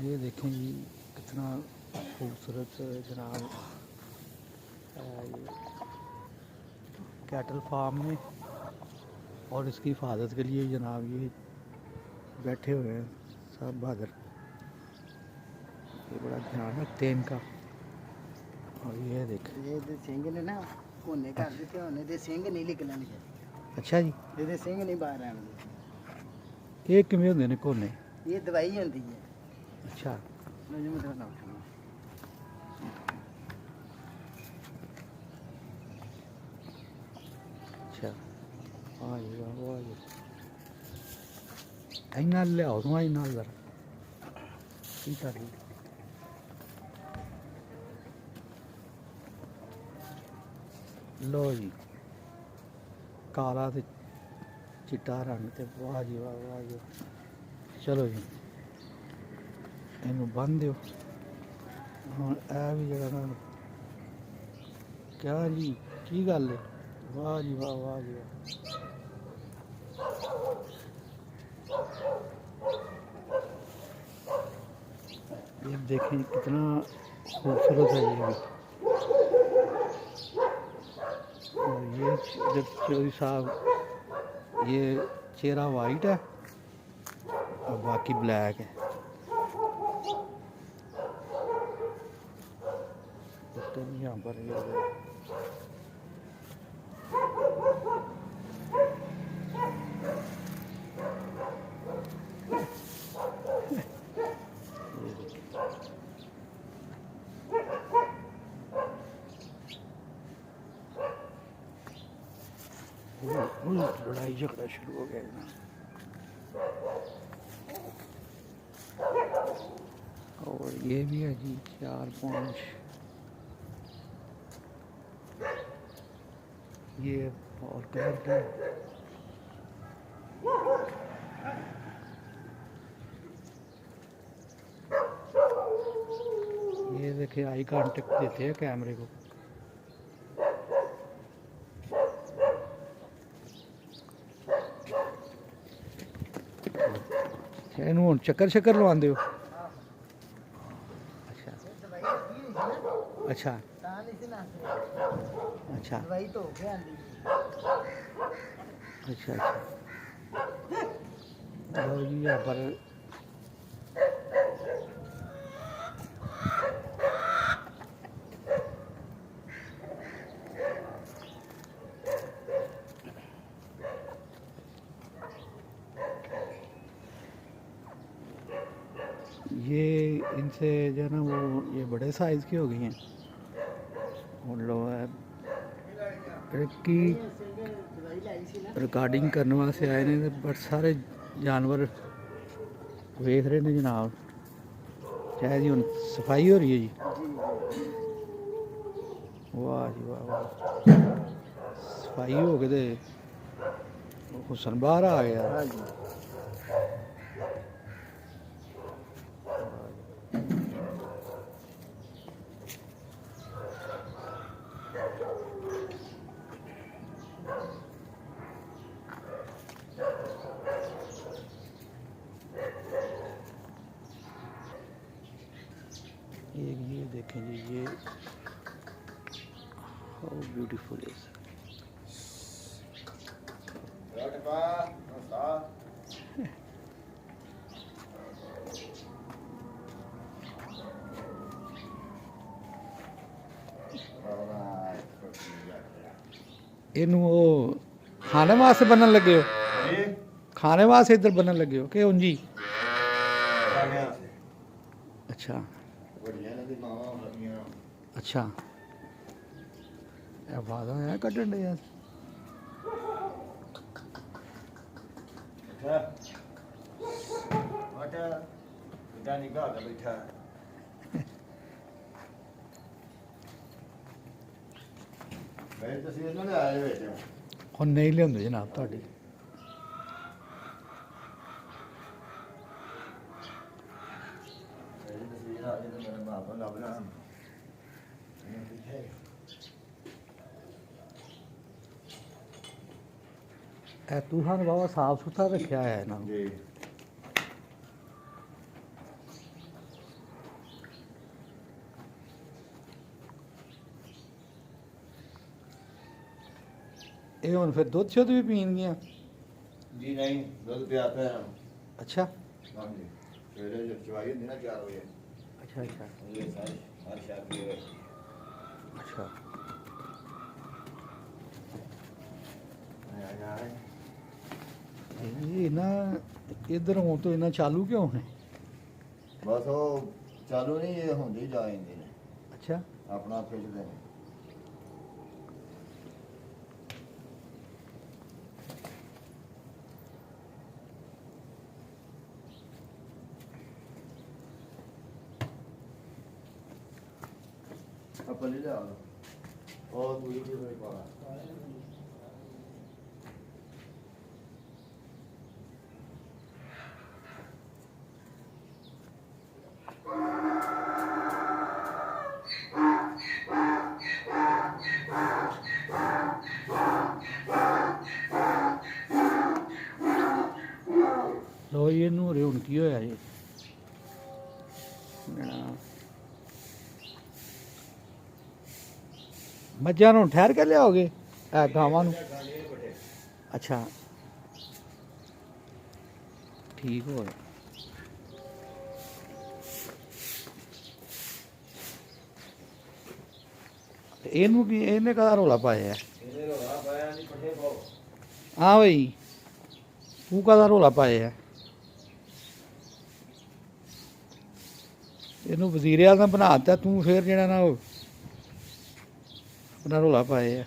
ये देखें जी कितना खूबसूरत जनाब ये कैटल फार्म में, और इसकी हिफाजत के लिए जनाब ये बैठे हुए हैं सब बहादुर। ये बड़ा ध्यान रखते हैं इनका। और ये देखें ये सिंह ने ना कोने कर दिते होने दे सिंह नहीं निकलणगे। अच्छा जी, ये सिंह नहीं बाहर आने। ये किमें होंदे ने कोने? ये दवाई होती है। अच्छा मुझे मतलब ना अच्छा, वाह जी वाह, वाह जी। इन्ना लियाओ तुम इन्ना जरा ठीक है। लो जी, काला ते चिट्टा रंग ते वाह जी वाह, वाह जी वाह। चलो जी इनू बन दो हुण। ऐ भी जरा क्या जी की गल है? वाह जी वाह, वाह जी वाह। ये देखें कितना खूबसूरत है ये भी। और ये जब चौधरी साहब ये चेहरा वाइट है और बाकी ब्लैक है। तो यहाँ पर लड़ाई झगड़ा शुरू हो गया ना। और ये भी है जी 4-5 ये और कलर का ये देखे आई कांटेक्ट देते हैं कैमरे को। इनू हुण चक्कर शक्कर लवांदे हो? अच्छा अच्छा अच्छा दवाई तो हो गया अच्छा अच्छा। लो जी यहाँ पर ये इनसे जो है ना वो ये बड़े साइज़ की हो गई हैं। उन लोग की रिकॉर्डिंग करने वास्ते आए ने, बट सारे जानवर वेख रहे ने जनाब। चाहे जी हुण सफाई हो रही है जी। वाह जी वाह, वाह सफाई हो गए तो हुसन बाहर आ गया। हाँ जी। ये देखें जी, ये हाउ ब्यूटीफुल इज। इनू वो खाने वास्ते बनन लगे हो? खाने वास्ते इधर बनन लगे हो कि उंजी? अच्छा अच्छा, आवाज़ है कड्ढन डे यार। हुण नहीं लियाउंदे जनाब तुहाडी। तुहां बाबा साफ सुथरा रखा है ना। ਇਹ ਹੁਣ ਫਿਰ ਦੁੱਧ ਸ਼ੁੱਧ ਵੀ ਪੀਣਗੀਆਂ? ਜੀ ਨਹੀਂ, ਦੁੱਧ ਪਿਆ ਪਿਆ ਇਹਨਾਂ ਨੂੰ। ਅੱਛਾ ਹਾਂਜੀ, ਸਵੇਰੇ ਜਦ ਚਵਾਈ ਹੁੰਦੀ ਨਾ 4 ਵਜੇ, ਅੱਛਾ ਅੱਛਾ ਇਹ ਸਾਰੇ ਹਰ ਸ਼ਾਮ ਪੀਏ। ਅੱਛਾ। ਇਹ ਨਾ ਇਧਰ ਹੋਣ ਤੋਂ ਇਹਨਾਂ ਚਾਲੂ ਕਿਉਂ ਹੈ? ਬਸ ਉਹ ਚਾਲੂ ਨਹੀਂ, ਇਹ ਹੁੰਦੇ ਹੀ ਜਾ ਜਾਂਦੇ ਨੇ, ਅੱਛਾ ਆਪਣਾ ਖਿੱਚਦੇ ਨੇ। ਆਪਾਂ ਲੈ ਜਾ ਉਹ ਦੂਜੀ ਦੀ ਹੋਈ ਪਾਣਾ। ਲੋ ਜੀ, ਇਹਨੂੰ ਉਰੇ ਹੁਣ ਕੀ ਹੋਇਆ ਜੀ? ਮੱਝਾਂ ਨੂੰ ਠਹਿਰ ਕੇ ਲਿਆਓਗੇ? ਇਹ ਗਾਵਾਂ ਨੂੰ? ਅੱਛਾ ਠੀਕ ਹੋ ਗਿਆ। ਤੇ ਇਹਨੂੰ ਕੀ, ਇਹਨੇ ਕਾਹਦਾ ਰੌਲਾ ਪਾਇਆ? ਇਹਨੇ ਰੋਣਾ ਪਾਇਆ ਨਹੀਂ, ਪੱਠੇ ਪਾਓ। ਹਾਂ ਬਈ, ਤੂੰ ਕਾਹਦਾ ਰੌਲਾ ਪਾਇਆ? ਇਹਨੂੰ ਵਜ਼ੀਰੇ ਵਾਲਾ ਬਣਾ ਦਿੱਤਾ ਤੂੰ, ਫਿਰ ਜਿਹੜਾ ਨਾ ਉਹ ਆਪਣਾ ਰੌਲਾ ਪਾਇਆ।